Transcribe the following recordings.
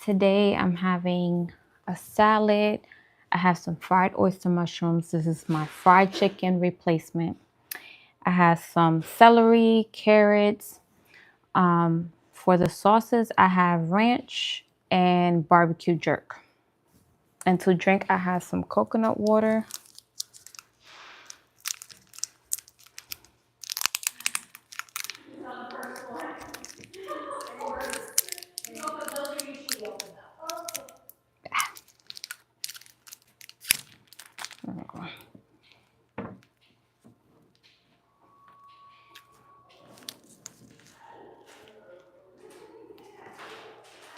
today I'm having a salad. I have some fried oyster mushrooms. This is my fried chicken replacement. I have some celery, carrots. For the sauces, I have ranch and barbecue jerk. And to drink, I have some coconut water.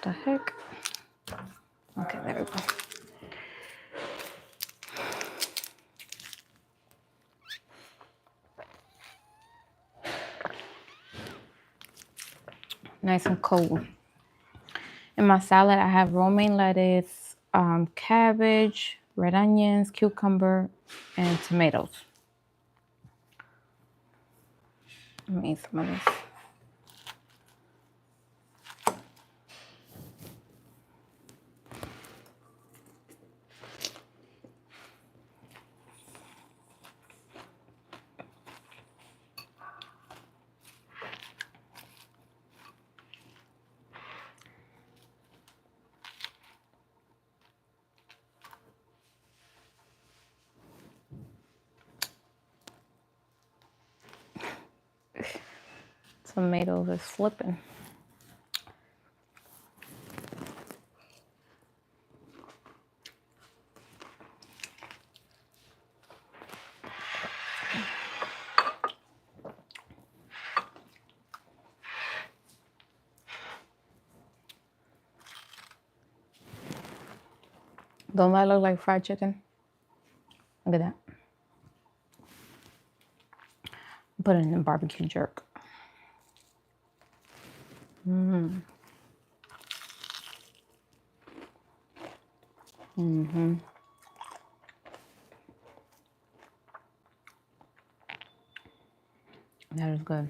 The heck? Okay, there we go. Nice and cold. In my salad, I have romaine lettuce, cabbage, red onions, cucumber, and tomatoes. Let me eat some of this. Tomatoes is flipping. Don't that look like fried chicken? Look at that. Put it in the barbecue jerk. That is good.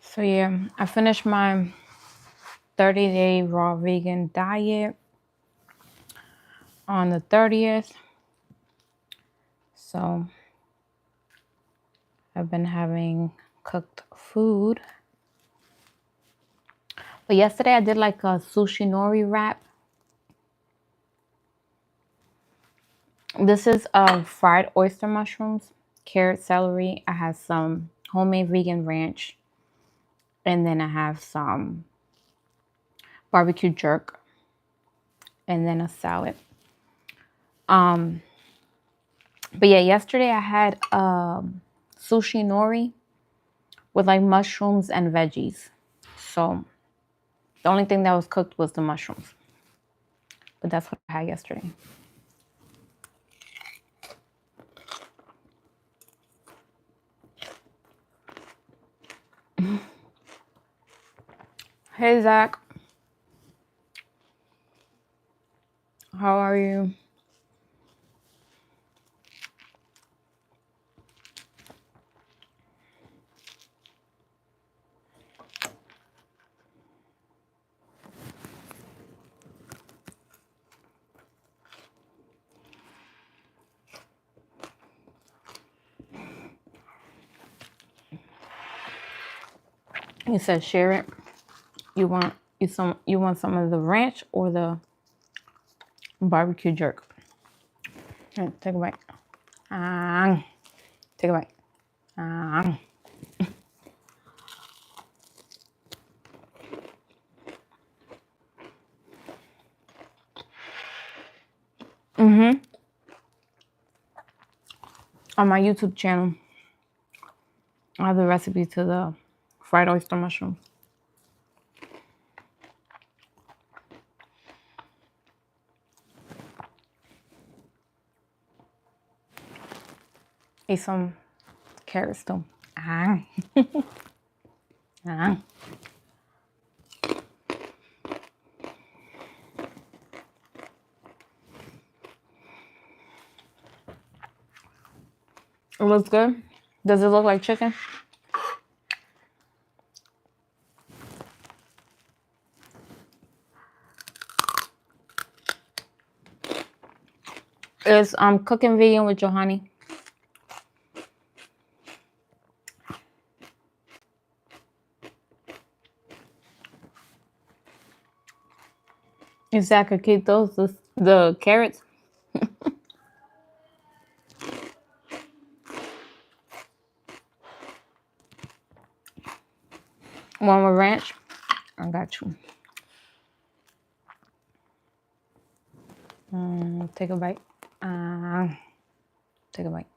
So yeah, I finished my 30-day raw vegan diet on the 30th. So I've been having cooked food. But yesterday I did like a sushi nori wrap. This is fried oyster mushrooms, carrot, celery. I have some homemade vegan ranch. And then I have some barbecue jerk. And then a salad. But yeah, yesterday I had sushi nori with like mushrooms and veggies. So the only thing that was cooked was the mushrooms. But that's what I had yesterday. Hey, Zach. How are you? You said share it. You want some of the ranch or the barbecue jerk? Here, take a bite. Take a bite. On my YouTube channel, I have the recipe to the fried oyster mushrooms. Eat some carrots too. Ah. It looks good. Does it look like chicken? It's cooking vegan with Johanny. Exactly. Keep those the carrots. One with ranch. I got you. Take a bite. Take a bite.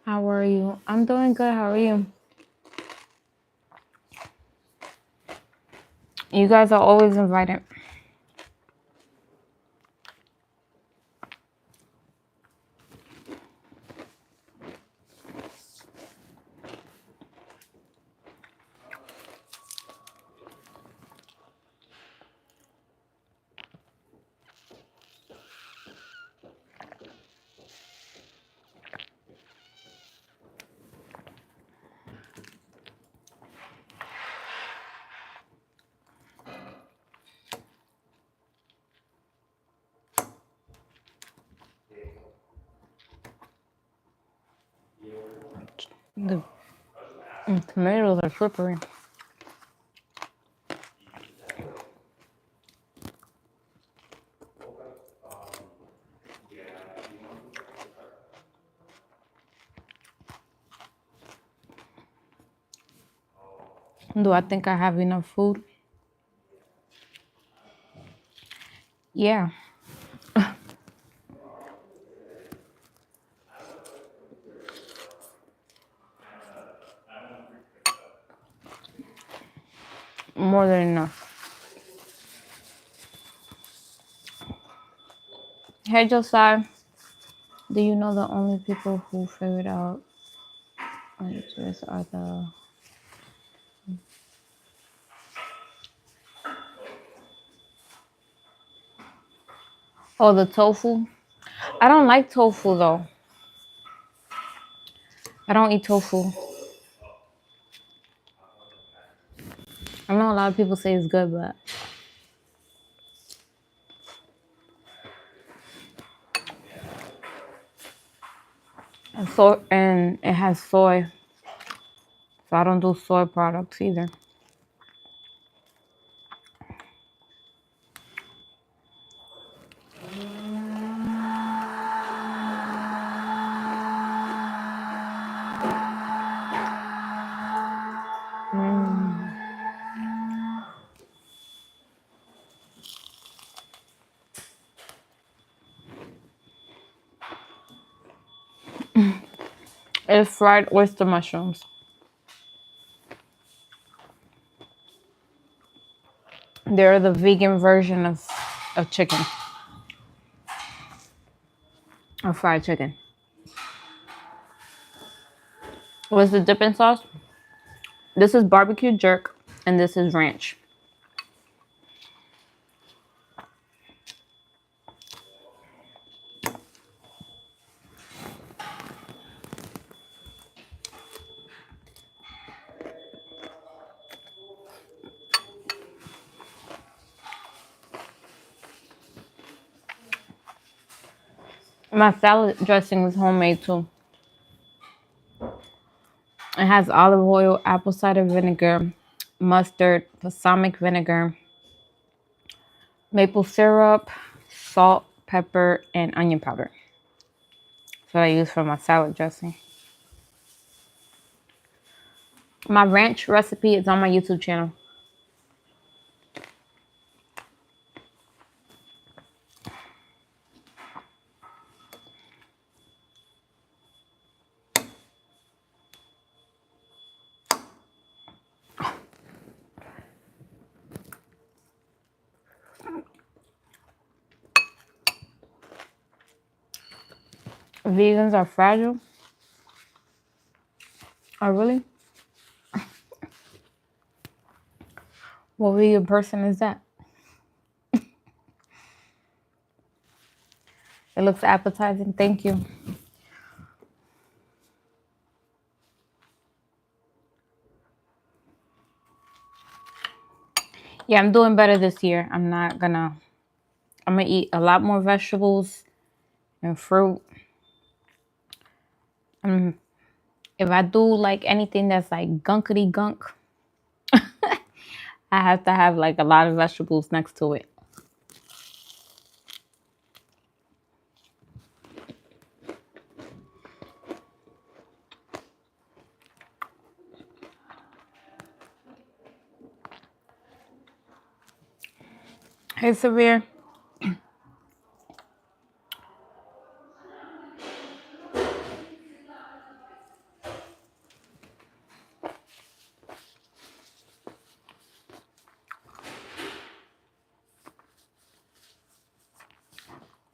How are you? I'm doing good. How are you? You guys are always invited. The tomatoes are slippery. Do I think I have enough food? Yeah. More than enough. Hey, Josiah. Do you know the only people who figured out this are the... Oh, the tofu? I don't like tofu, though. I don't eat tofu. I know a lot of people say it's good, but... And it has soy. So I don't do soy products either. It's fried oyster mushrooms. They're the vegan version of chicken. Of fried chicken. What's the dipping sauce? This is barbecue jerk and this is ranch. My salad dressing is homemade too. It has olive oil, apple cider vinegar, mustard, balsamic vinegar, maple syrup, salt, pepper, and onion powder. That's what I use for my salad dressing. My ranch recipe is on my YouTube channel. Vegans are fragile. Oh, really? What vegan person is that? It looks appetizing. Thank you. Yeah, I'm doing better this year. I'm gonna eat a lot more vegetables and fruit. If I do like anything that's like gunkety gunk, I have to have like a lot of vegetables next to it. Hey, Severe.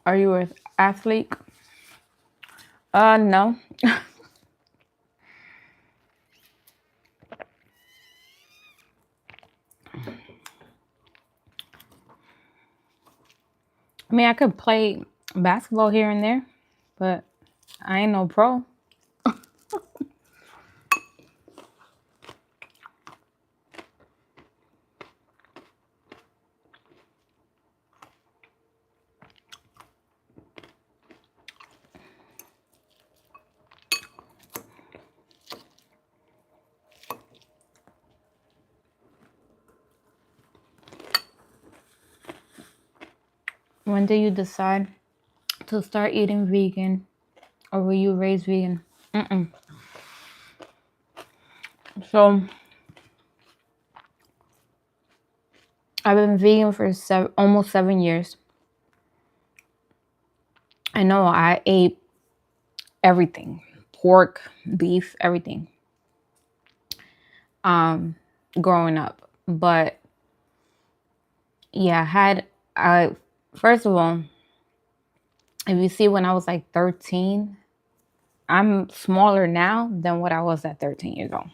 Are you an athlete? No. I mean, I could play basketball here and there, but I ain't no pro. When did you decide to start eating vegan, or were you raised vegan? Mm-mm. So I've been vegan for almost 7 years. I know I ate everything, pork, beef, everything, growing up. But yeah, I first of all, if you see when I was like 13, I'm smaller now than what I was at 13 years old,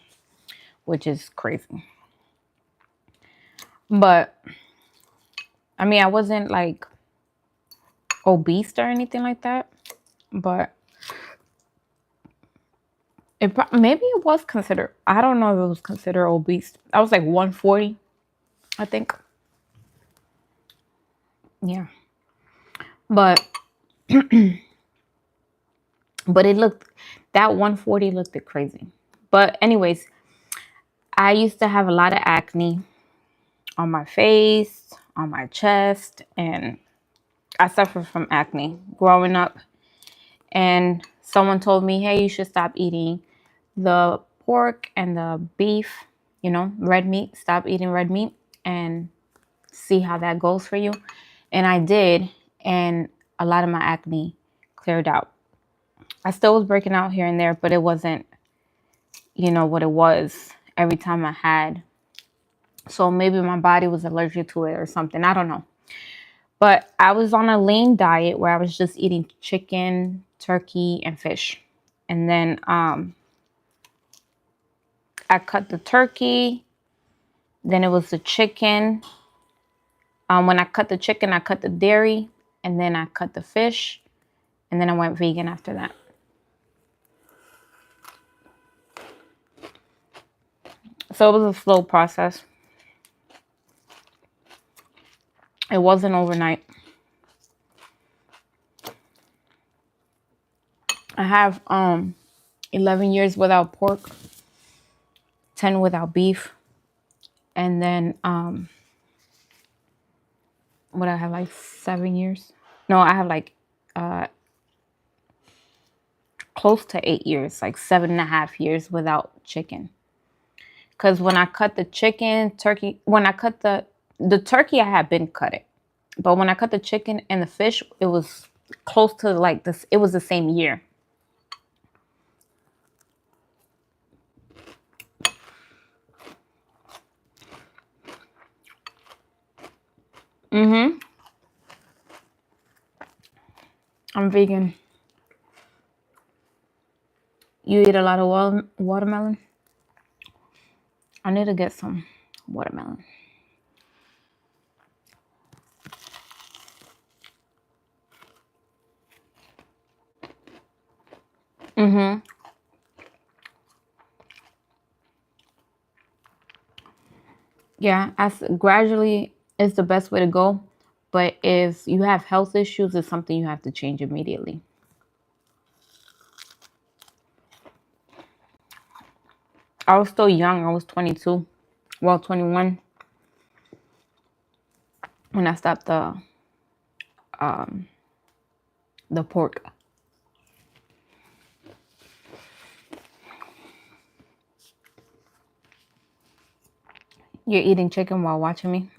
which is crazy. But I mean, I wasn't like obese or anything like that, but maybe it was considered. I don't know if it was considered obese. I was like 140, I think. Yeah, but it looked, that 140 looked crazy. But anyways, I used to have a lot of acne on my face, on my chest, and I suffered from acne growing up. And someone told me, hey, you should stop eating the pork and the beef, red meat. Stop eating red meat and see how that goes for you. And I did. And a lot of my acne cleared out. I still was breaking out here and there, but it wasn't, what it was every time I had. So maybe my body was allergic to it or something. I don't know. But I was on a lean diet where I was just eating chicken, turkey, and fish. And then I cut the turkey. Then it was the chicken. When I cut the chicken, I cut the dairy. And then I cut the fish. And then I went vegan after that. So it was a slow process. It wasn't overnight. I have 11 years without pork, 10 without beef, and then what I have like 7 years. No, I have like uh close to 8 years, like 7.5 years without chicken. Because when I cut the chicken, turkey, when I cut the turkey, I had been cut it, but when I cut the chicken and the fish, it was close to like this. It was the same year. Mm-hmm. I'm vegan. You eat a lot of watermelon? I need to get some watermelon. Mm-hmm. Yeah, as gradually is the best way to go. But if you have health issues, it's something you have to change immediately. I was still young. I was 22. Well, 21 when I stopped the pork. You're eating chicken while watching me.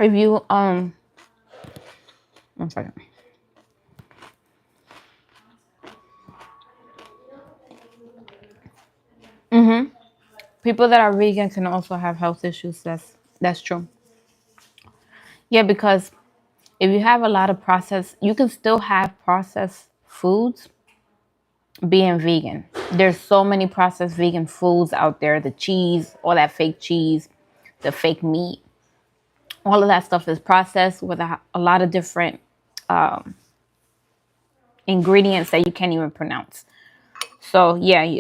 If you 1 second. Mm-hmm. People that are vegan can also have health issues. That's true. Yeah, because if you have a lot of processed, you can still have processed foods being vegan. There's so many processed vegan foods out there. The cheese, all that fake cheese, the fake meat, all of that stuff is processed with a lot of different ingredients that you can't even pronounce. So yeah,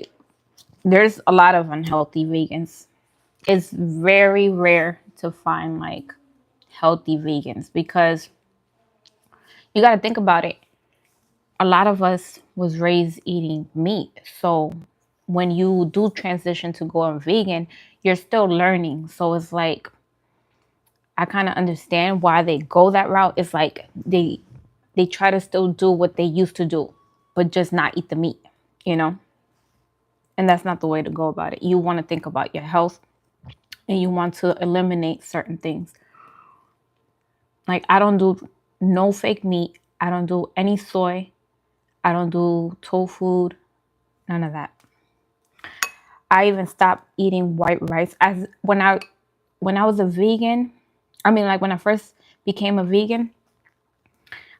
there's a lot of unhealthy vegans. It's very rare to find like healthy vegans because you got to think about it. A lot of us was raised eating meat. So when you do transition to going vegan, you're still learning. So it's like I kind of understand why they go that route. It's like they try to still do what they used to do, but just not eat the meat, you know? And that's not the way to go about it. You want to think about your health and you want to eliminate certain things. Like I don't do no fake meat. I don't do any soy. I don't do tofu, none of that. I even stopped eating white rice. As when I was a vegan, I mean like when I first became a vegan,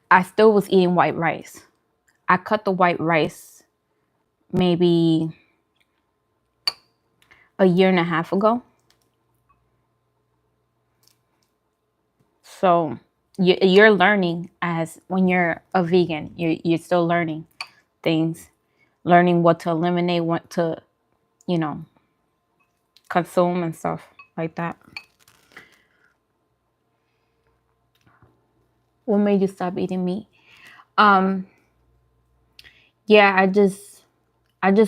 I still was eating white rice. I cut the white rice maybe a year and a half ago. So you're learning as when you're a vegan, you're still learning things, learning what to eliminate, what to, you know, consume and stuff like that. What made you stop eating meat? Um, yeah, I just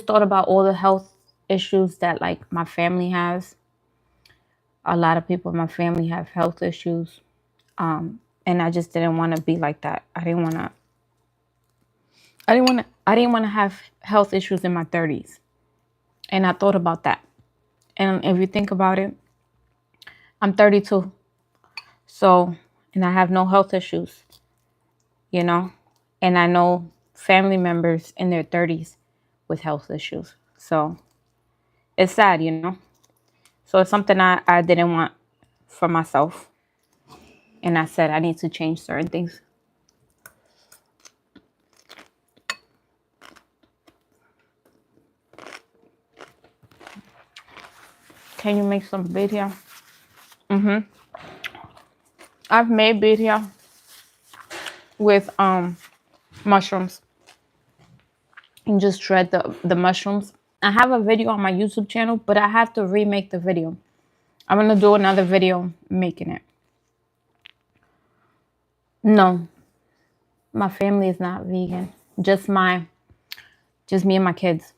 thought about all the health issues that like my family has. A lot of people in my family have health issues. And I just didn't want to be like that. I didn't want to have health issues in my 30s. And I thought about that. And if you think about it, I'm 32. So, and I have no health issues, you know? And I know family members in their 30s with health issues. So, it's sad, you know? So, it's something I didn't want for myself. And I said I need to change certain things. Can you make some birria? Mm-hmm. I've made birria with mushrooms. and just shred the mushrooms. I have a video on my YouTube channel, but I have to remake the video. I'm going to do another video making it. No, my family is not vegan. Just me and my kids.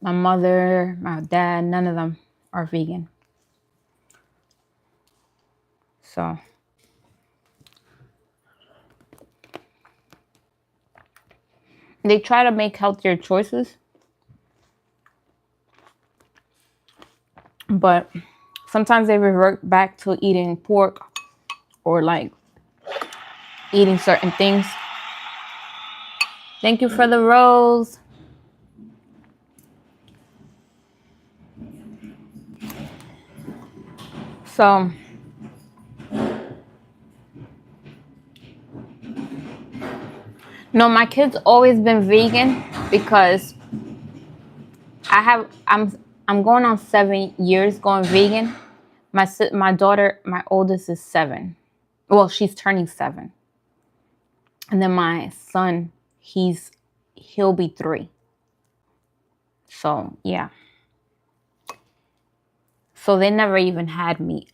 My mother, my dad, none of them are vegan. So they try to make healthier choices, but sometimes they revert back to eating pork or like eating certain things. Thank you for the rose. So no, my kids always been vegan because I'm going on 7 years going vegan. My daughter, my oldest, is 7. Well, she's turning 7. And then my son, he'll be 3. So yeah. So they never even had meat.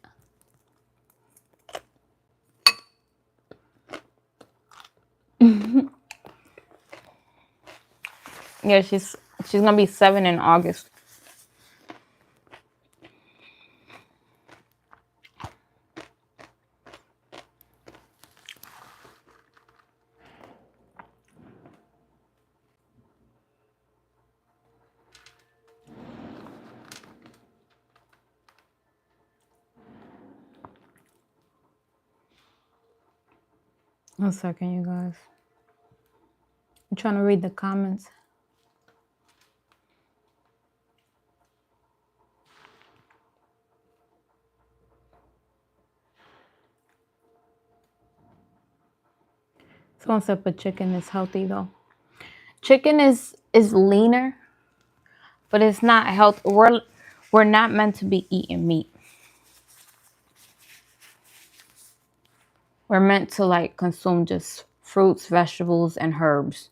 Yeah, she's gonna be 7 in August. One second, you guys. I'm trying to read the comments. Someone said, but chicken is healthy though. Chicken is leaner, but it's not healthy. We're not meant to be eating meat. We're meant to like consume just fruits, vegetables, and herbs.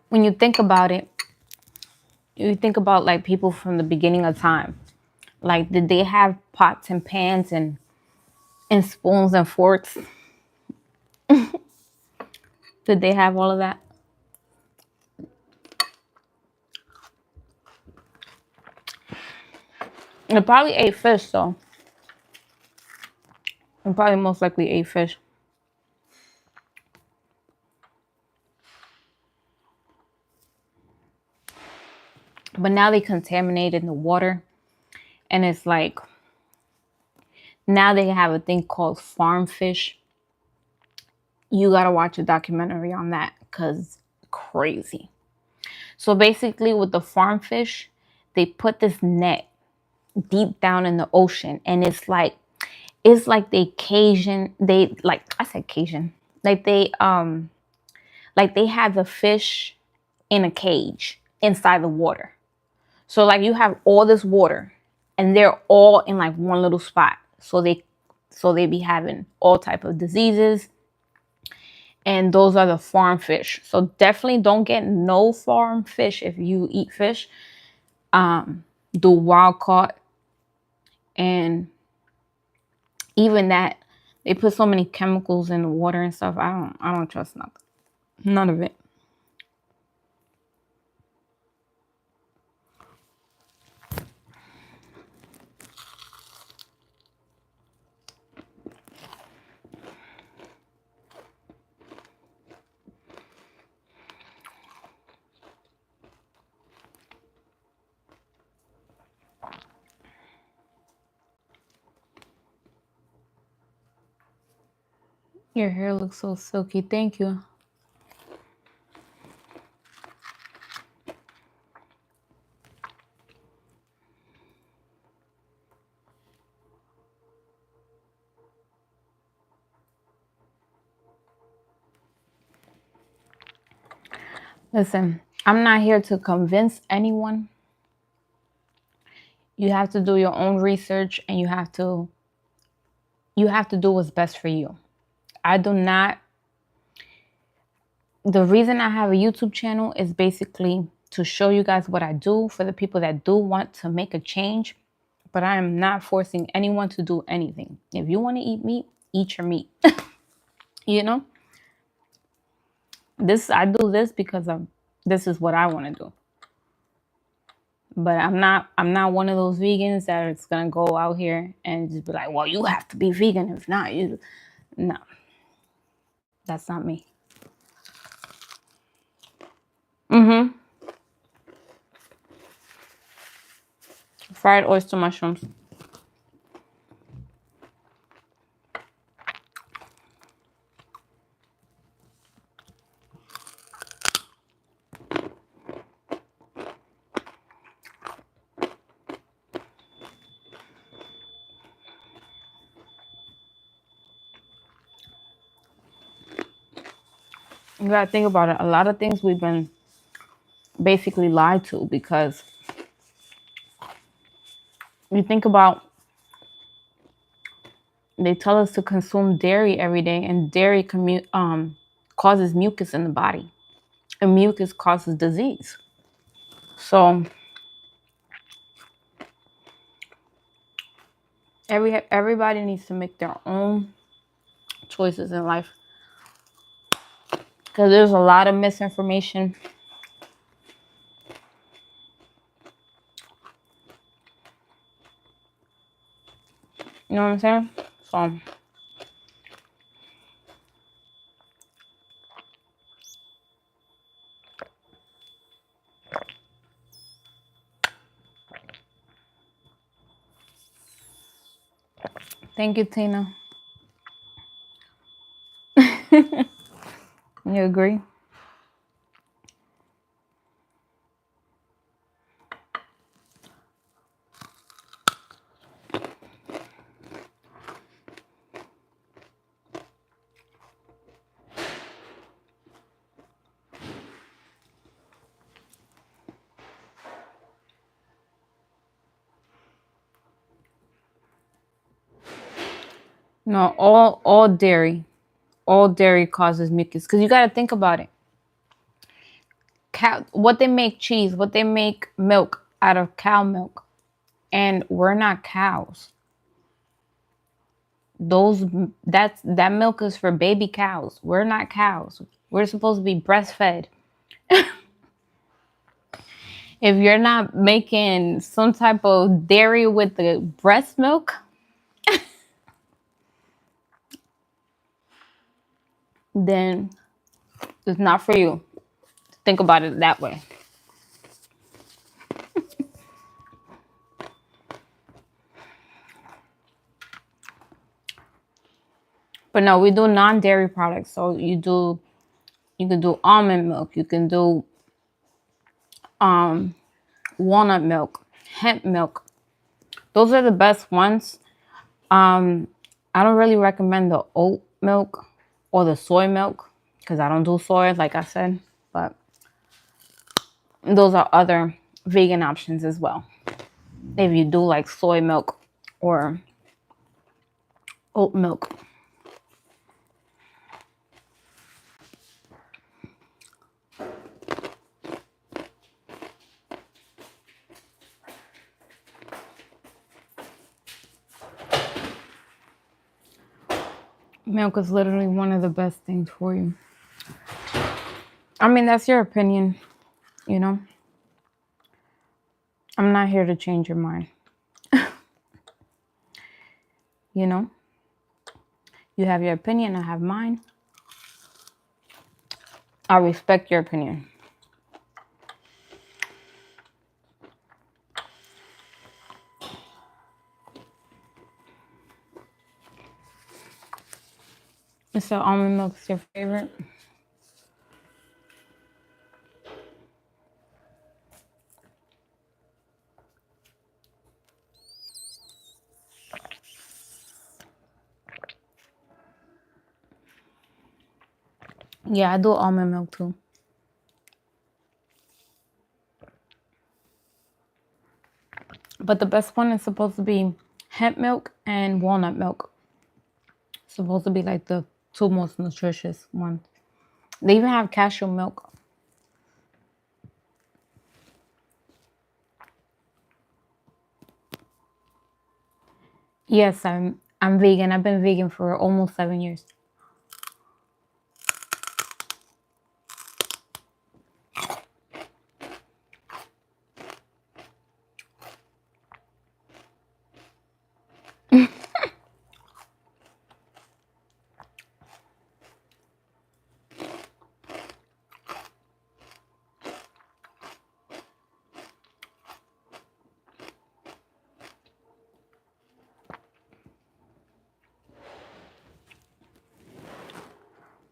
When you think about it, you think about like people from the beginning of time. Like, did they have pots and pans and spoons and forks? Did they have all of that? They probably ate fish though. They probably most likely ate fish. But now they contaminated the water. And it's like, now they have a thing called farm fish. You gotta watch a documentary on that because crazy. So basically with the farm fish, they put this net deep down in the ocean, and it's like they Cajun, they like, I said Cajun, like they have the fish in a cage inside the water. So like you have all this water and they're all in like one little spot. So they be having all type of diseases. And those are the farm fish. So definitely don't get no farm fish if you eat fish. Do wild caught. And even that, they put so many chemicals in the water and stuff. I don't trust nothing. None of it. Your hair looks so silky. Thank you. Listen, I'm not here to convince anyone. You have to do your own research and you have to You have to do what's best for you. I do not, the reason I have a YouTube channel is basically to show you guys what I do for the people that do want to make a change, but I am not forcing anyone to do anything. If you want to eat meat, eat your meat. You know, I do this because this is what I want to do. But I'm not one of those vegans that is gonna go out here and just be like, well, you have to be vegan. If not, you no, that's not me. Mm-hmm. Fried oyster mushrooms. You gotta think about it. A lot of things we've been basically lied to, because you think about, they tell us to consume dairy every day, and dairy causes mucus in the body, and mucus causes disease. So everybody needs to make their own choices in life, because there's a lot of misinformation. You know what I'm saying? So thank you, Tina. You agree? No, all dairy causes mucus, because you got to think about it. What they make cheese, what they make milk out of cow milk, and we're not cows. That milk is for baby cows. We're not cows. We're supposed to be breastfed. If you're not making some type of dairy with the breast milk, then it's not for you. Think about it that way. But no, we do non-dairy products. So you can do almond milk, you can do walnut milk, hemp milk. Those are the best ones. I don't really recommend the oat milk or the soy milk, because I don't do soy, like I said. But those are other vegan options as well, if you do like soy milk or oat milk. Milk is literally one of the best things for you. I mean, that's your opinion, you know. I'm not here to change your mind. You know, you have your opinion, I have mine. I respect your opinion. So almond milk is your favorite? Yeah, I do almond milk too. But the best one is supposed to be hemp milk and walnut milk. Supposed to be like the two most nutritious ones. They even have cashew milk. Yes, I'm vegan. I've been vegan for almost 7 years.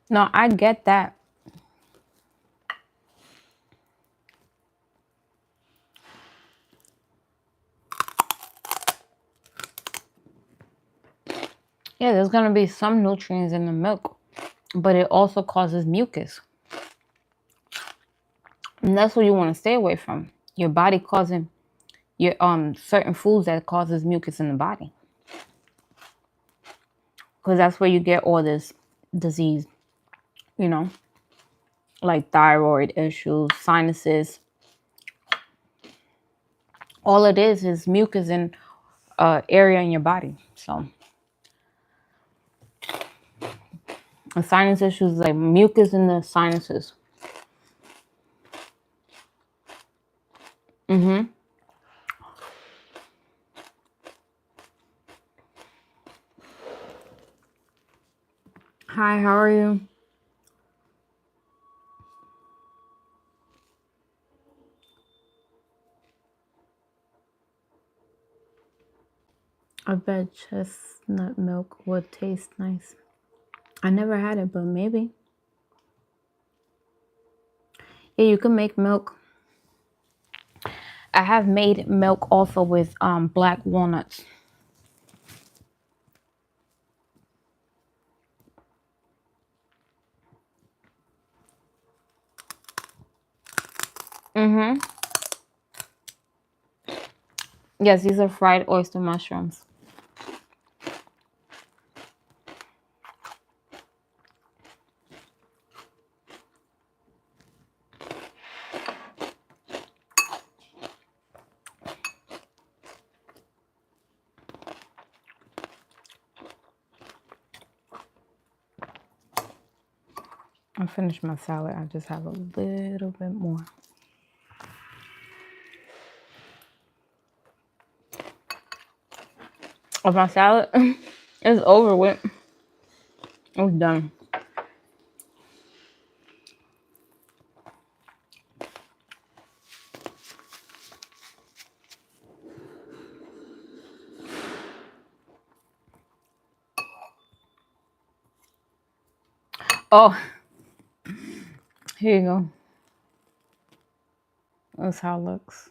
No, I get that. Yeah, there's gonna be some nutrients in the milk, but it also causes mucus. And that's what you want to stay away from. Your body causing your certain foods that causes mucus in the body. Because that's where you get all this disease, you know, like thyroid issues, sinuses. All it is mucus in area in your body. So, and sinus issues like mucus in the sinuses. Mm-hmm. Hi, how are you? I bet chestnut milk would taste nice. I never had it, but maybe. Yeah, you can make milk. I have made milk also with black walnuts. Mm-hmm. Yes, these are fried oyster mushrooms. I finished my salad. I just have a little bit more. Of my salad is over with. It's done. Oh, here you go. That's how it looks.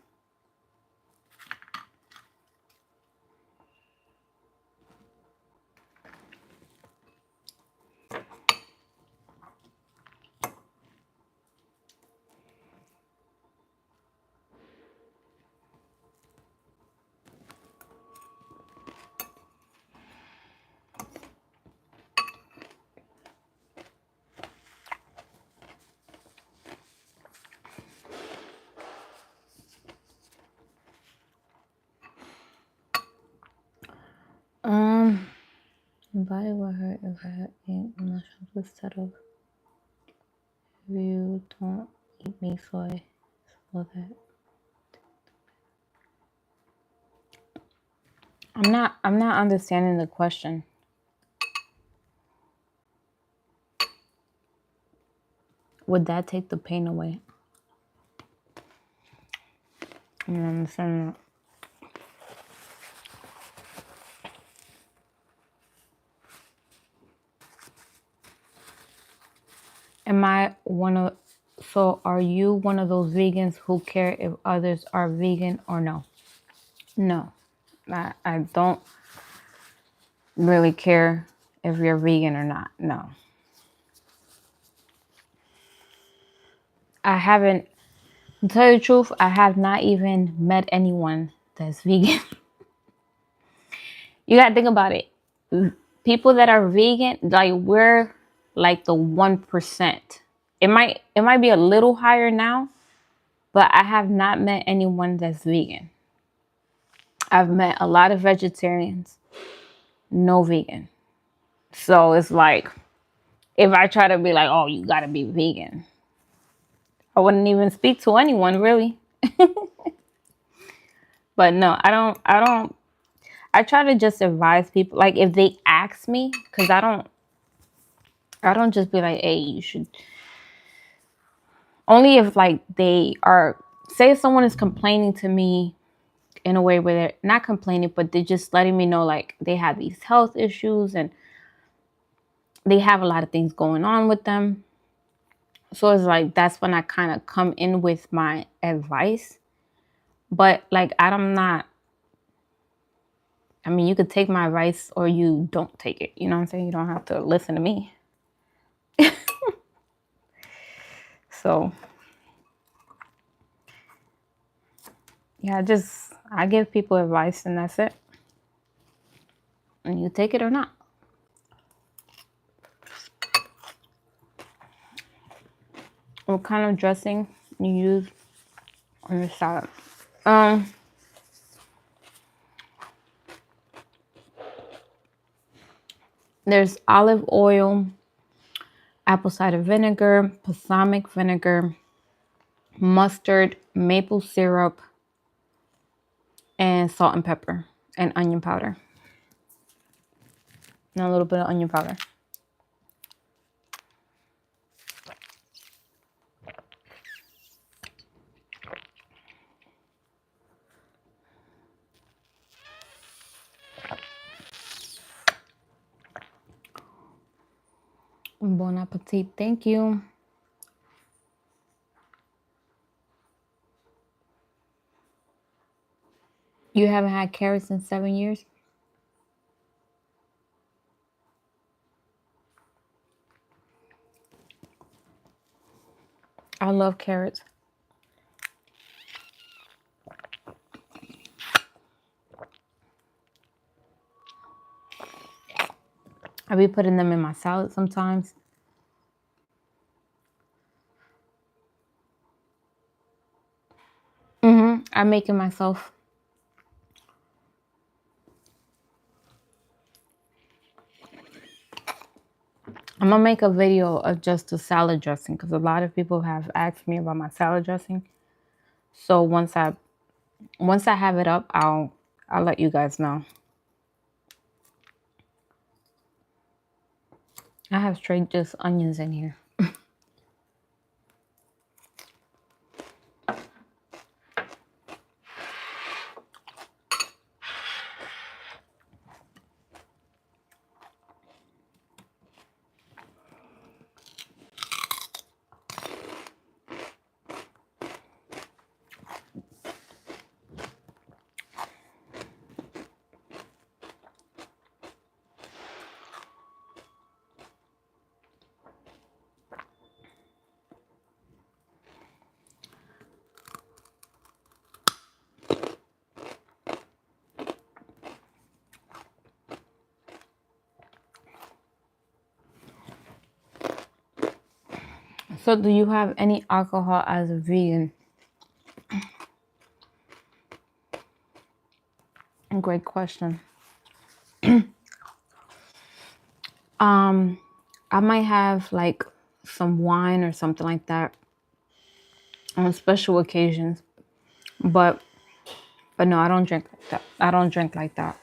My body will hurt if I eat mushrooms instead of if you don't eat meat, soy, so that. I'm not understanding the question. Would that take the pain away? I'm not understanding that. Am I one of so are you one of those vegans who care if others are vegan or no? No. I don't really care if you're vegan or not. No. I haven't, to tell you the truth, I have not even met anyone that's vegan. You gotta think about it. people that are vegan, like we're like the 1%. It might be a little higher now, but I have not met anyone that's vegan. I've met a lot of vegetarians, no vegan. So it's like, if I try to be like, oh, you gotta be vegan, I wouldn't even speak to anyone really. But no, I try to just advise people. Like if they ask me, because I don't just be like, hey, you should. Only if like they are, say if someone is complaining to me in a way where they're not complaining, but they're just letting me know like they have these health issues and they have a lot of things going on with them. So it's like, that's when I kind of come in with my advice. But like, I'm not, I mean, you could take my advice or you don't take it. You know what I'm saying? You don't have to listen to me. So yeah, I give people advice and that's it. And you take it or not. What kind of dressing you use on your salad? There's olive oil, apple cider vinegar, balsamic vinegar, mustard, maple syrup, and salt and pepper, and onion powder. And a little bit of onion powder. Bon appetit. Thank you. You haven't had carrots in 7 years? I love carrots. I be putting them in my salad sometimes. I make it myself. I'm gonna make a video of just the salad dressing because a lot of people have asked me about my salad dressing. So once I have it up, I'll let you guys know. I have straight just onions in here. So do you have any alcohol as a vegan? Great question. I might have like some wine or something like that on special occasions. But no, I don't drink like that. I don't drink like that.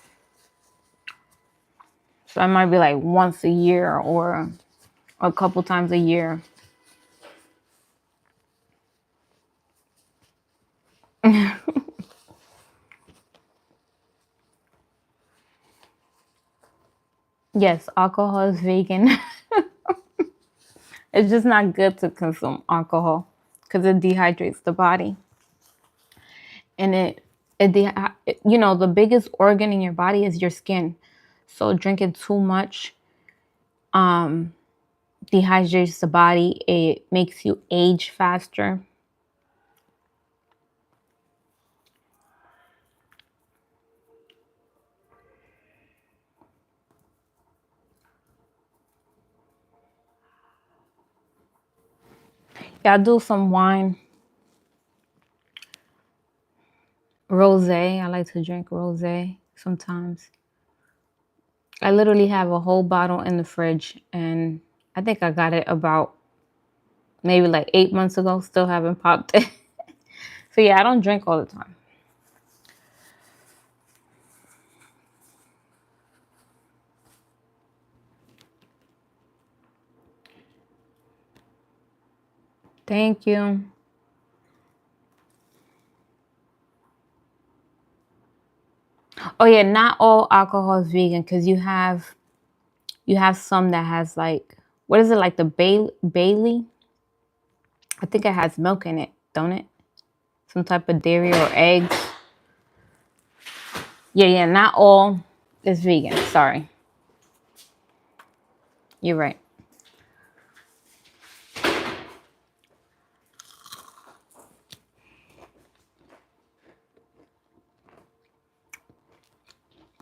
So I might be like once a year or a couple times a year. Yes, alcohol is vegan. It's just not good to consume alcohol because it dehydrates the body. And the biggest organ in your body is your skin. So drinking too much dehydrates the body. It makes you age faster. Yeah, I do some wine. Rosé. I like to drink rosé sometimes. I literally have a whole bottle in the fridge, and I think I got it about maybe like 8 months ago. Still haven't popped it. So yeah, I don't drink all the time. Thank you. Oh yeah, not all alcohol is vegan because you have some that has like, what is it, like the Bailey? I think it has milk in it, don't it? Some type of dairy or eggs. Yeah, yeah, not all is vegan. Sorry. You're right.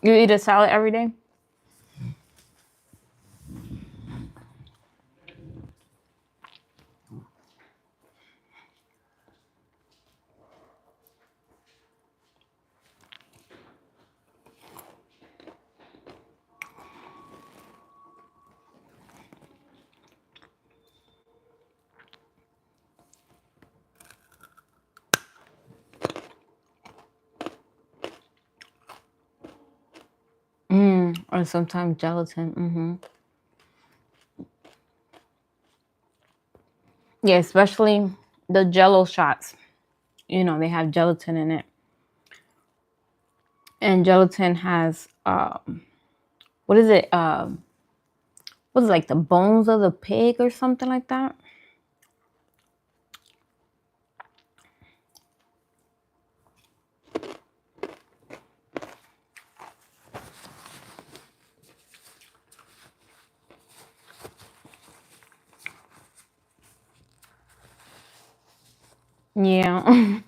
You eat a salad every day? Or sometimes gelatin. Yeah, especially the Jello shots. They have gelatin in it, and gelatin has what is it? What's it, like the bones of the pig or something like that? Yeah.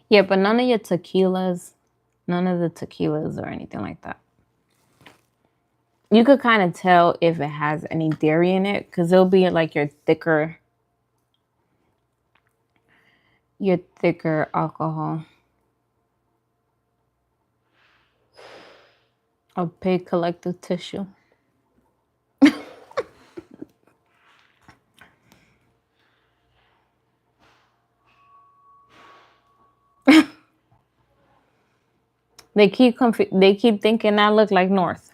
Yeah, but none of your tequilas, none of the tequilas or anything like that. You could kind of tell if it has any dairy in it because it'll be like your thicker alcohol. A pig collective tissue. They keep thinking I look like North.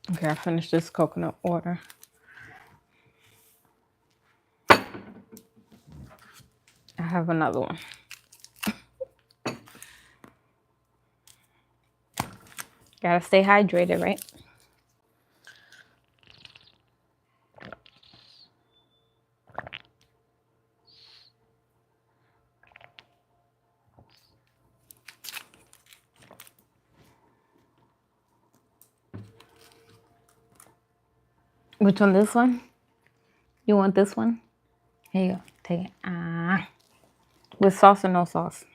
Okay, I finished this coconut water. I have another one. Gotta stay hydrated, right? Which one? This one? You want this one? Here you go. Take it. With sauce or no sauce?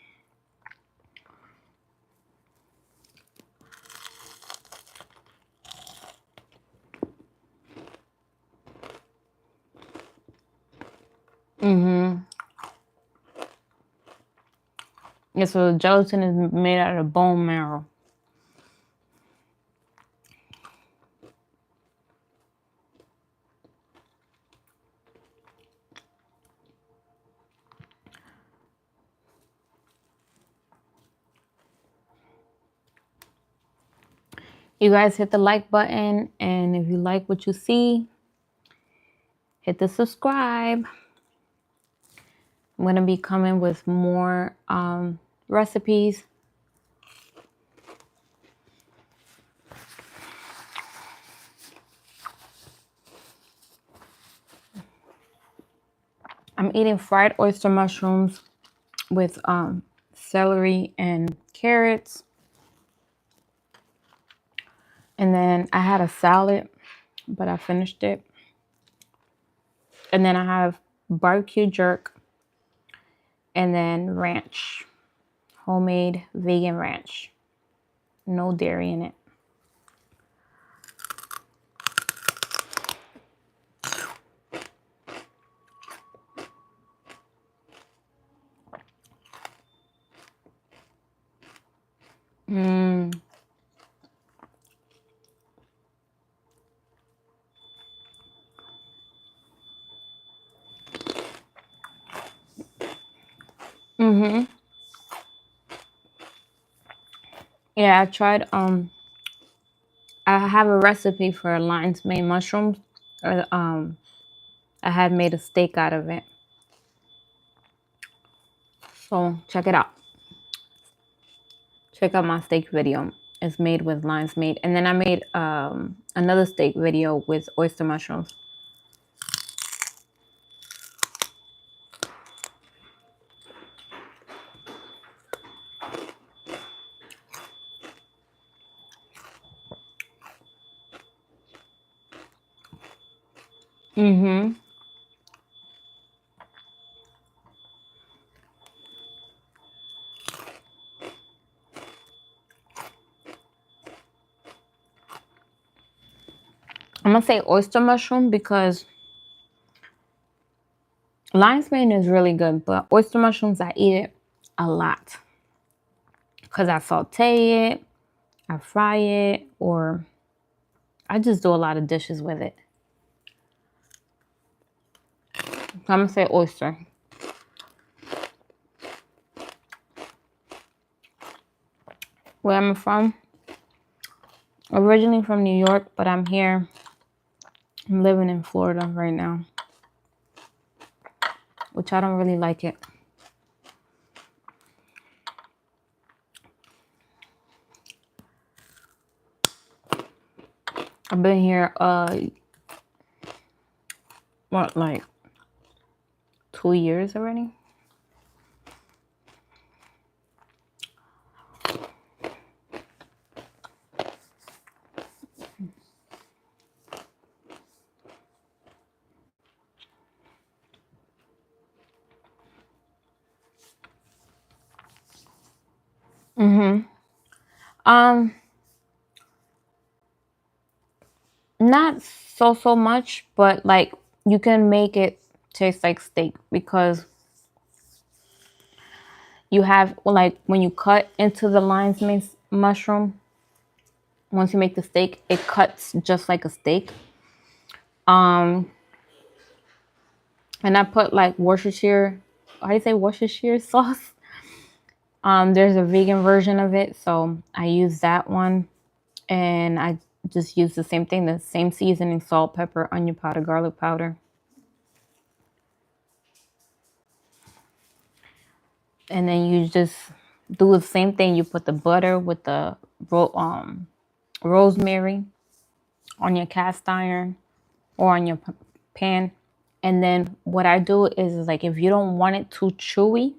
Yeah, so the gelatin is made out of bone marrow. You guys hit the like button, and if you like what you see, hit the subscribe. I'm gonna be coming with more recipes. I'm eating fried oyster mushrooms with celery and carrots. And then I had a salad, but I finished it. And then I have barbecue jerk and then ranch. Homemade vegan ranch. No dairy in it. Mm. Mm-hmm. Yeah, I tried I have a recipe for lion's mane mushrooms. Uh, um I had made a steak out of it. So check it out. Check out my steak video. It's made with lion's mane. And then I made another steak video with oyster mushrooms. Mm-hmm. I'm gonna say oyster mushroom because lion's mane is really good, but oyster mushrooms I eat it a lot because I saute it, I fry it, or I just do a lot of dishes with it. I'm gonna say oyster. Where I'm from, originally from New York, but I'm here. I'm living in Florida right now, which I don't really like it. I've been here, what, like 2 years already? Mm-hmm. Um, Not so much, but like you can make it taste like steak because you have like when you cut into the lion's mane mushroom, once you make the steak, it cuts just like a steak. Um, and I put like Worcestershire, how do you say Worcestershire sauce? There's a vegan version of it, so I use that one, and I just use the same thing, the same seasoning: salt, pepper, onion powder, garlic powder. And then you just do the same thing. You put the butter with the rosemary on your cast iron or on your pan. And then what I do is like if you don't want it too chewy,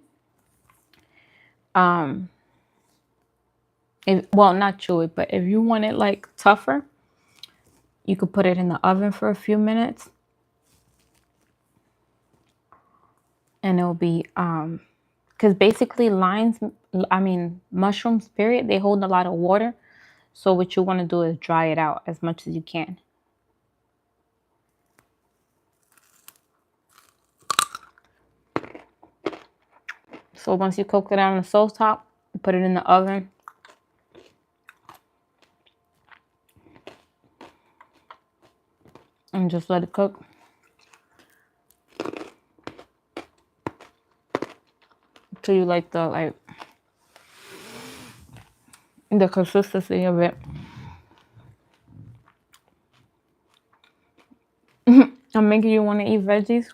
well, not chewy, but if you want it like tougher, you could put it in the oven for a few minutes, and it'll be because basically mushrooms, period, they hold a lot of water. So what you want to do is dry it out as much as you can. So once you cook it on the stove top, put it in the oven. And just let it cook. Till you like the consistency of it. I'm making you want to eat veggies.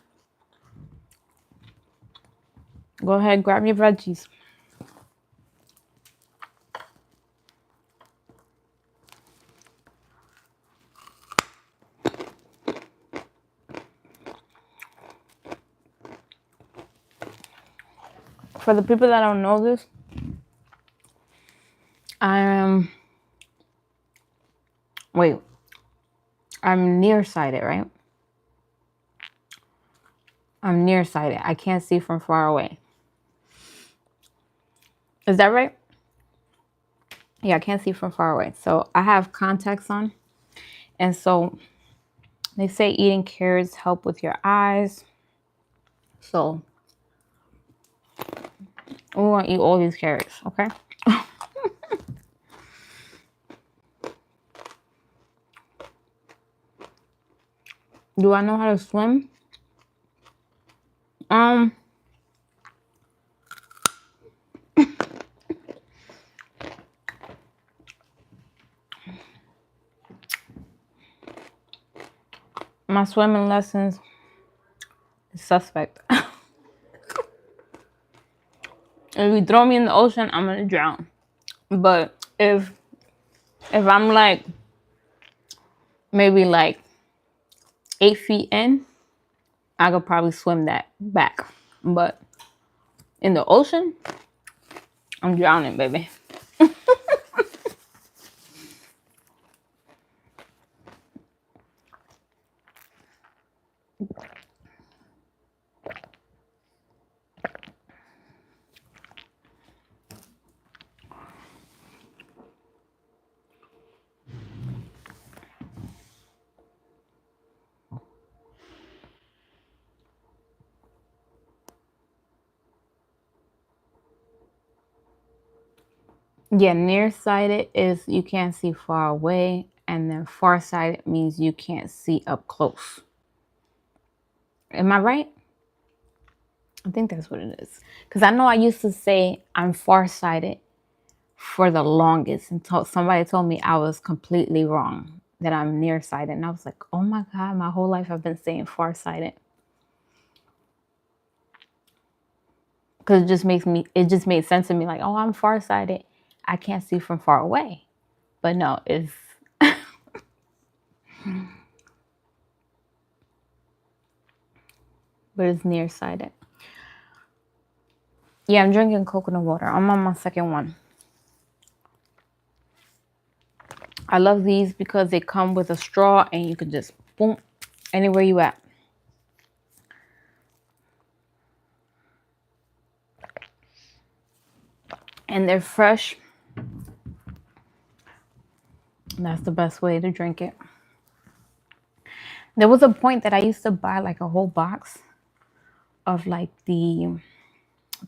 Go ahead, grab your veggies. For the people that don't know this, I'm wait, I'm nearsighted, right? I'm nearsighted. I can't see from far away. Is that right? Yeah, I can't see from far away. So I have contacts on. And so they say eating carrots help with your eyes. So we want to eat all these carrots, okay? Do I know how to swim? My swimming lessons is suspect. If you throw me in the ocean, I'm gonna drown. But if I'm like maybe like 8 feet in, I could probably swim that back. But in the ocean, I'm drowning, baby. Yeah, nearsighted is you can't see far away, and then farsighted means you can't see up close. Am I right? I think that's what it is. Because I know I used to say I'm farsighted for the longest until somebody told me I was completely wrong, that I'm nearsighted. And I was like, oh my God, my whole life I've been saying farsighted. Because it just made sense to me like, oh, I'm farsighted. I can't see from far away. But no, it's but it's nearsighted. Yeah, I'm drinking coconut water. I'm on my second one. I love these because they come with a straw and you can just boom anywhere you at. And they're fresh. That's the best way to drink it. There was a point that I used to buy like a whole box of like the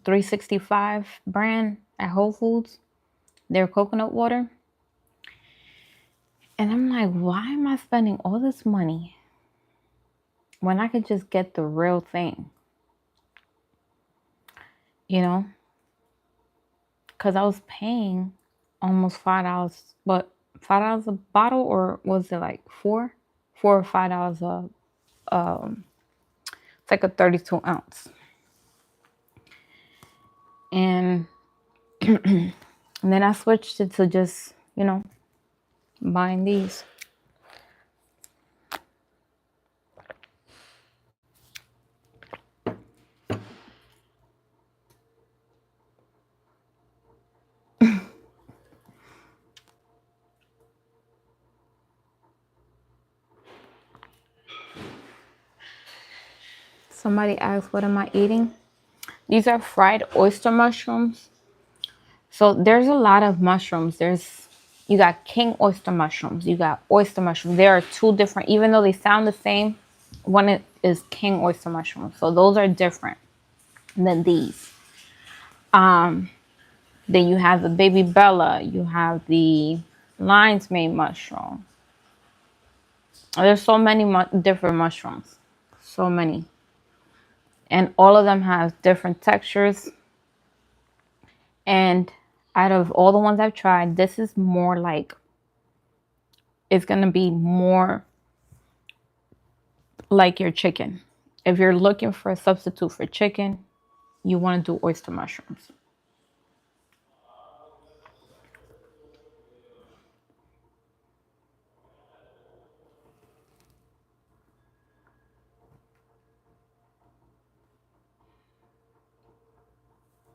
365 brand at Whole Foods, their coconut water. And I'm like, why am I spending all this money when I could just get the real thing? You know? Because I was paying almost $5, but $5 a bottle, or was it like $4 or $5 a it's like a 32 ounce. And and then I switched it to just, buying these. Somebody asked, what am I eating? These are fried oyster mushrooms. So there's a lot of mushrooms. You got king oyster mushrooms. You got oyster mushrooms. There are two different, even though they sound the same, one is king oyster mushrooms. So those are different than these. Then you have the baby Bella. You have the lion's mane mushroom. There's so many different mushrooms. So many. And all of them have different textures. And out of all the ones I've tried, this is more like, it's going to be more like your chicken. If you're looking for a substitute for chicken, you want to do oyster mushrooms.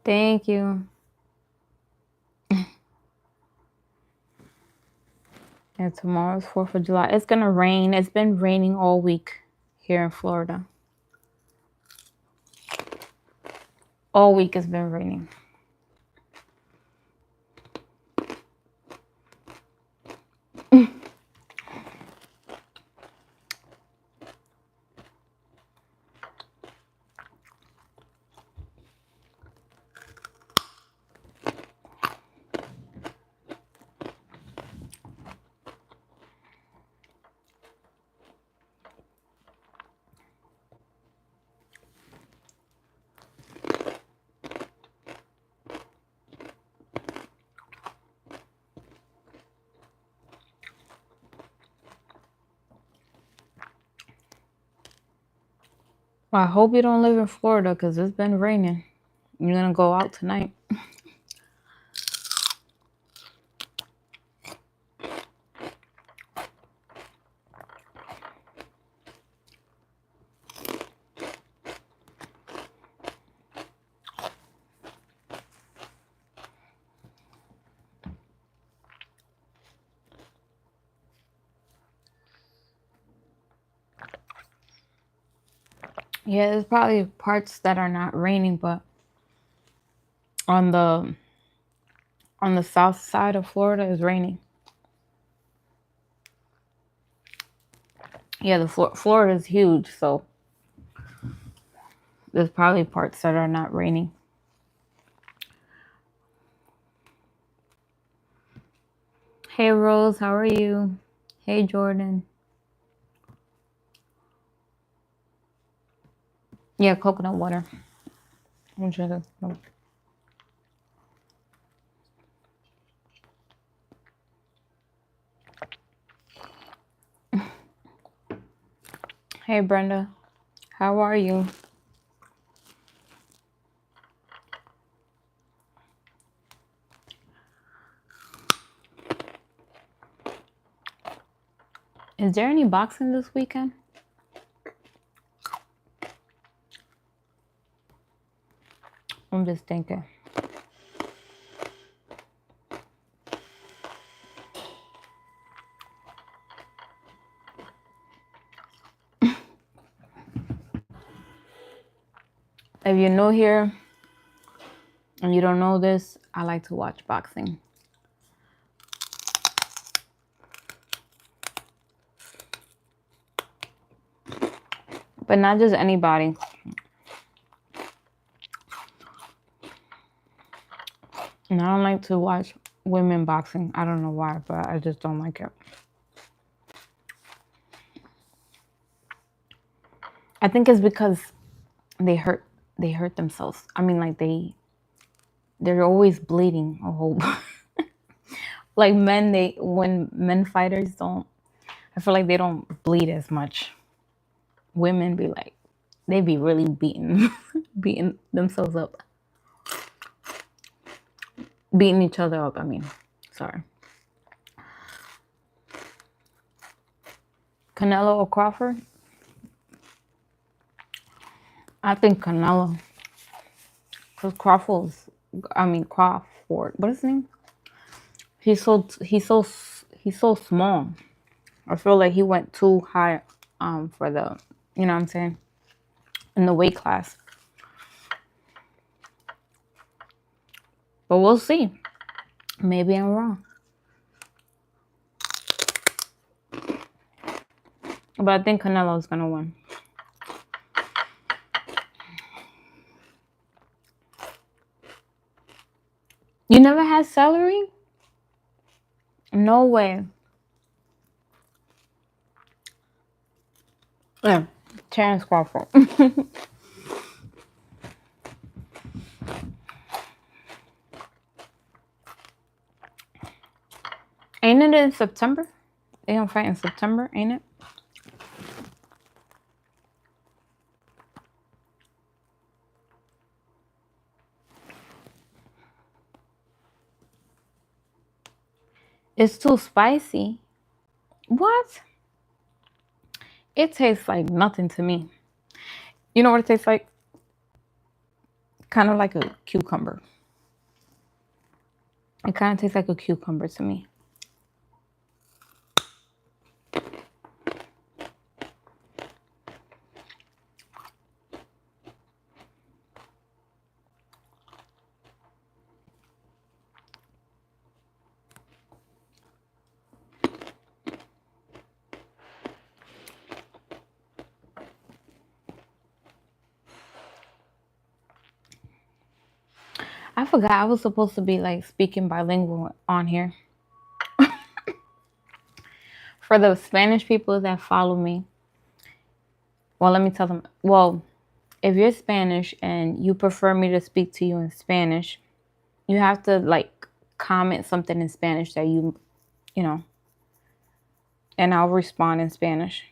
Thank you. And tomorrow's 4th of July. It's going to rain. It's been raining all week here in Florida. All week it's been raining. Well, I hope you don't live in Florida because it's been raining. You're gonna go out tonight. Yeah, there's probably parts that are not raining, but on the south side of Florida is raining. Yeah, the Florida is huge, so there's probably parts that are not raining. Hey Rose, how are you? Hey Jordan. Yeah, coconut water. I'm drinking. Hey Brenda, how are you? Is there any boxing this weekend? I'm just thinking. If you're new here and you don't know this, I like to watch boxing. But not just anybody. And I don't like to watch women boxing. I don't know why, but I just don't like it. I think it's because they hurt themselves. I mean, like they're always bleeding a whole like men, when men fighters don't, I feel like they don't bleed as much. Women be like, they be really beating themselves up. Beating each other up, I mean. Sorry. Canelo or Crawford? I think Canelo. Because Crawford. What is his name? He's so small. I feel like he went too high for the, you know what I'm saying, in the weight class. But we'll see. Maybe I'm wrong. But I think Canelo's gonna win. You never had celery? No way. Yeah, Terrence Crawford. Ain't it in September? They gonna fight in September, ain't it? It's too spicy. What? It tastes like nothing to me. You know what it tastes like? Kind of like a cucumber. It kind of tastes like a cucumber to me. I forgot I was supposed to be like speaking bilingual on here. For the Spanish people that follow me, well, let me tell them. Well, if you're Spanish and you prefer me to speak to you in Spanish, you have to like comment something in Spanish that you know, and I'll respond in Spanish.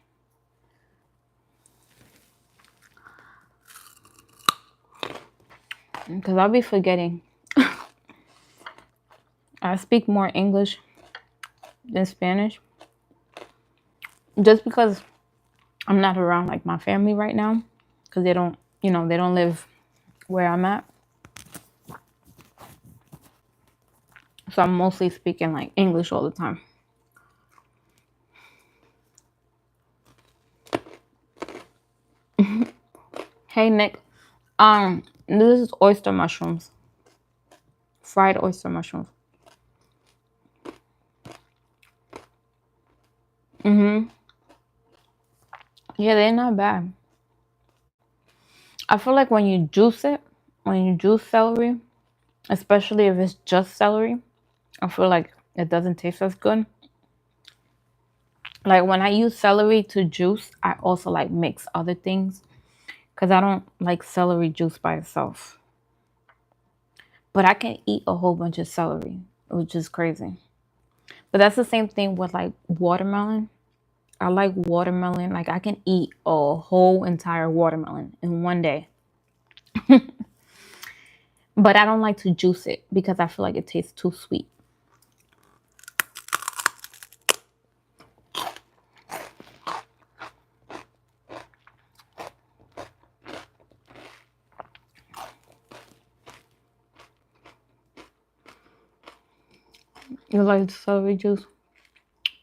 Because I'll be forgetting. I speak more English than Spanish just because I'm not around like my family right now because they don't, they don't live where I'm at. So I'm mostly speaking like English all the time. Hey Nick, this is oyster mushrooms, fried oyster mushrooms. Mhm. Yeah, they're not bad. I feel like when you juice it, when you juice celery, especially if it's just celery, I feel like it doesn't taste as good. Like when I use celery to juice, I also like mix other things because I don't like celery juice by itself. But I can eat a whole bunch of celery, which is crazy. But that's the same thing with like watermelon. I like watermelon. Like I can eat a whole entire watermelon in one day. But I don't like to juice it because I feel like it tastes too sweet. You like celery juice?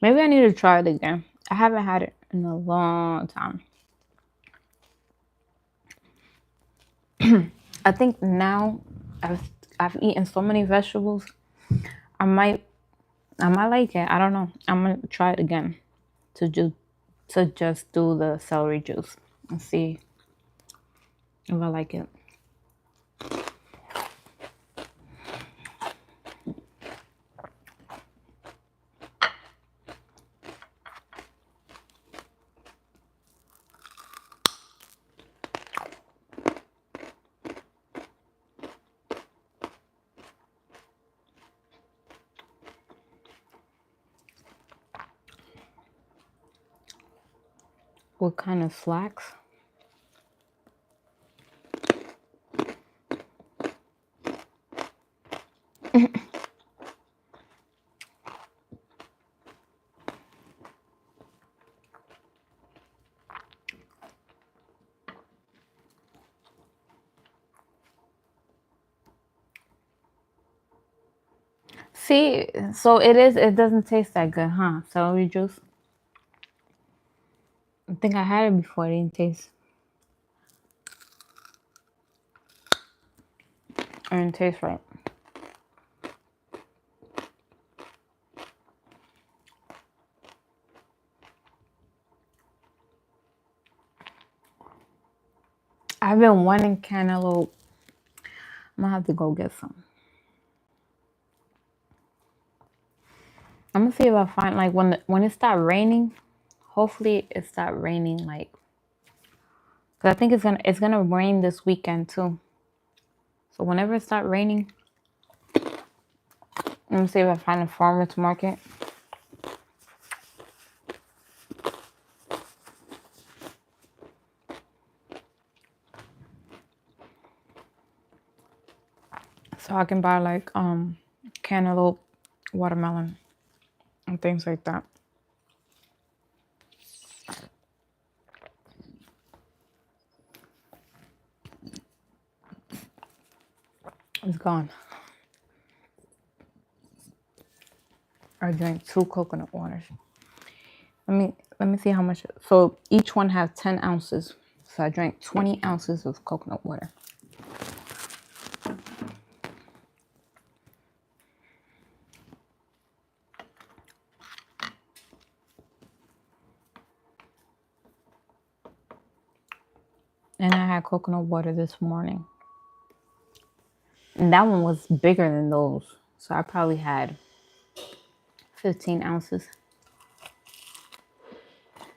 Maybe I need to try it again. I haven't had it in a long time. I think now I've I've eaten so many vegetables. I might I might like it. I don't know. I'm gonna try it again to just do the celery juice and see if I like it. What kind of flax? See, so it doesn't taste that good, huh? Celery juice. I think I had it before. It didn't taste. It didn't taste right. I've been wanting cantaloupe. I'm gonna have to go get some. I'm gonna see if I find like when it start raining. Hopefully it start raining like. Cause I think it's gonna rain this weekend too. So whenever it start raining, let me see if I find a farmer's market. So I can buy like cantaloupe, watermelon, and things like that. It's gone. I drank 2 coconut waters. Let me see how much. So each one has 10 ounces. So I drank 20 ounces of coconut water. And I had coconut water this morning. And that one was bigger than those. So I probably had 15 ounces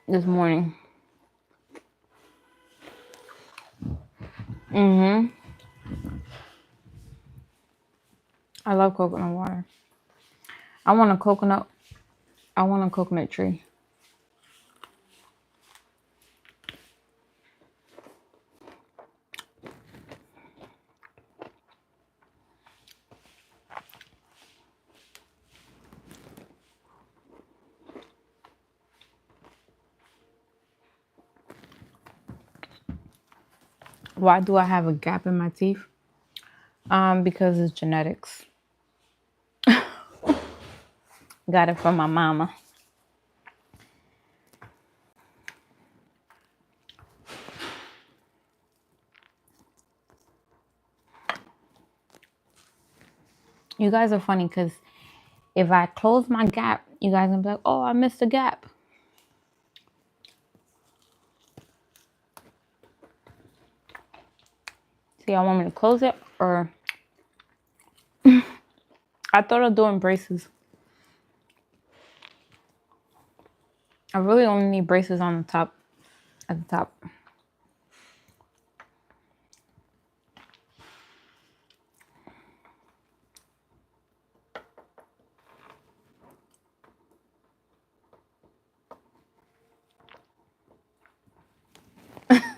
this morning. I love coconut water. I want a coconut. I want a coconut tree. Why do I have a gap in my teeth? Because it's genetics. Got it from my mama. You guys are funny because if I close my gap, you guys are gonna be like, oh, I missed a gap. So y'all want me to close it or I thought of doing braces. I really only need braces on the top, at the top.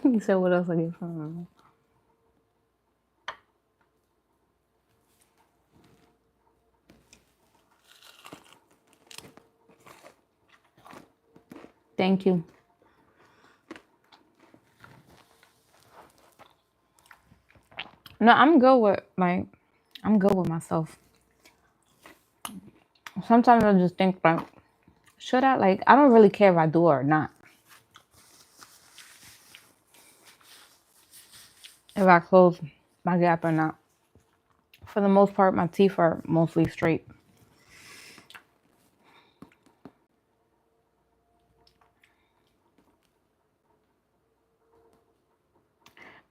You said what else I get from them? Thank you. No, I'm good with I'm good with myself. Sometimes I just think like, should I I don't really care if I do or not. If I close my gap or not. For the most part, my teeth are mostly straight.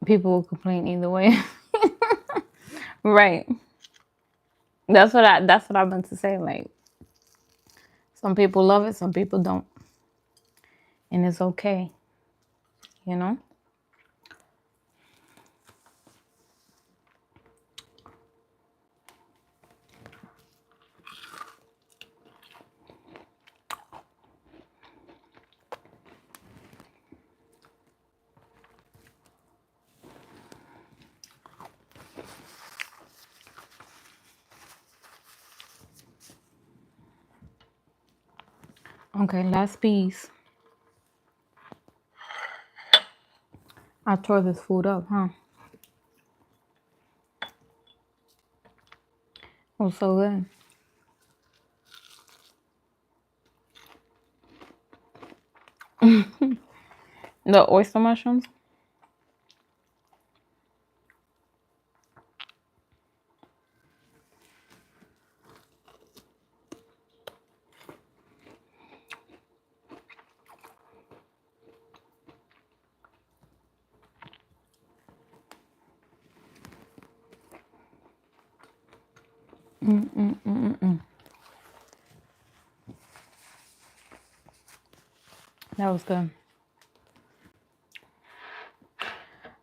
People will complain either way. Right. That's what I meant to say. Like some people love it, some people don't. And it's okay. You know? Okay, last piece. I tore this food up, huh? It was so good. The oyster mushrooms. That was good.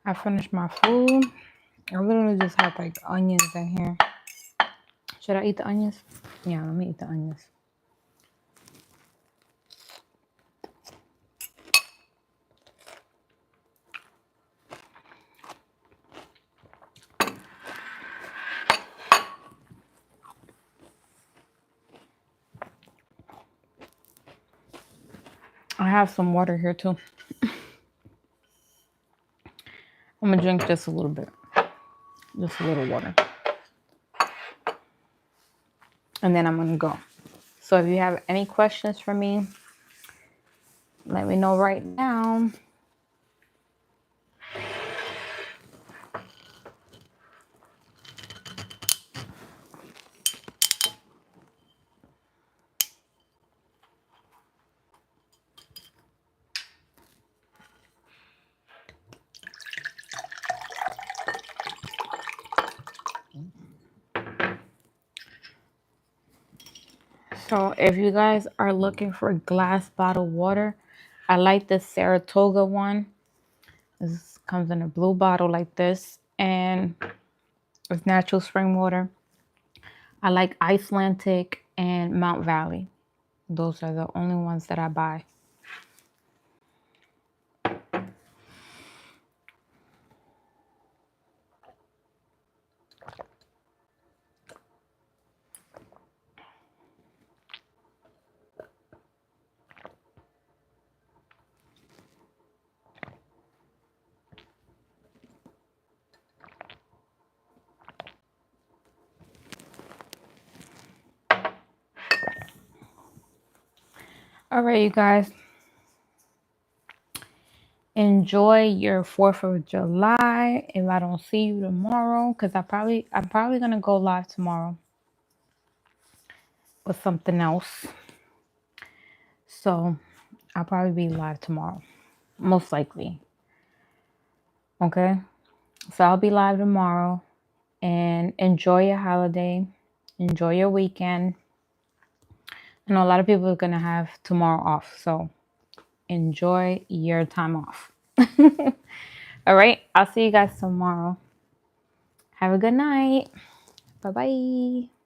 I finished my food. I literally just had like onions in here. Should I eat the onions? Yeah, let me eat the onions. I have some water here too. I'm gonna drink just a little bit. Just a little water. And then I'm gonna go. So if you have any questions for me, let me know right now. So if you guys are looking for glass bottled water, I like the Saratoga one. This comes in a blue bottle like this, and it's natural spring water. I like Icelandic and Mount Valley. Those are the only ones that I buy. All right, you guys. Enjoy your 4th of July. If I don't see you tomorrow, because I'm probably gonna go live tomorrow with something else. So I'll probably be live tomorrow. Most likely. Okay. So I'll be live tomorrow. And enjoy your holiday. Enjoy your weekend. I know a lot of people are gonna have tomorrow off. So enjoy your time off. All right. I'll see you guys tomorrow. Have a good night. Bye-bye.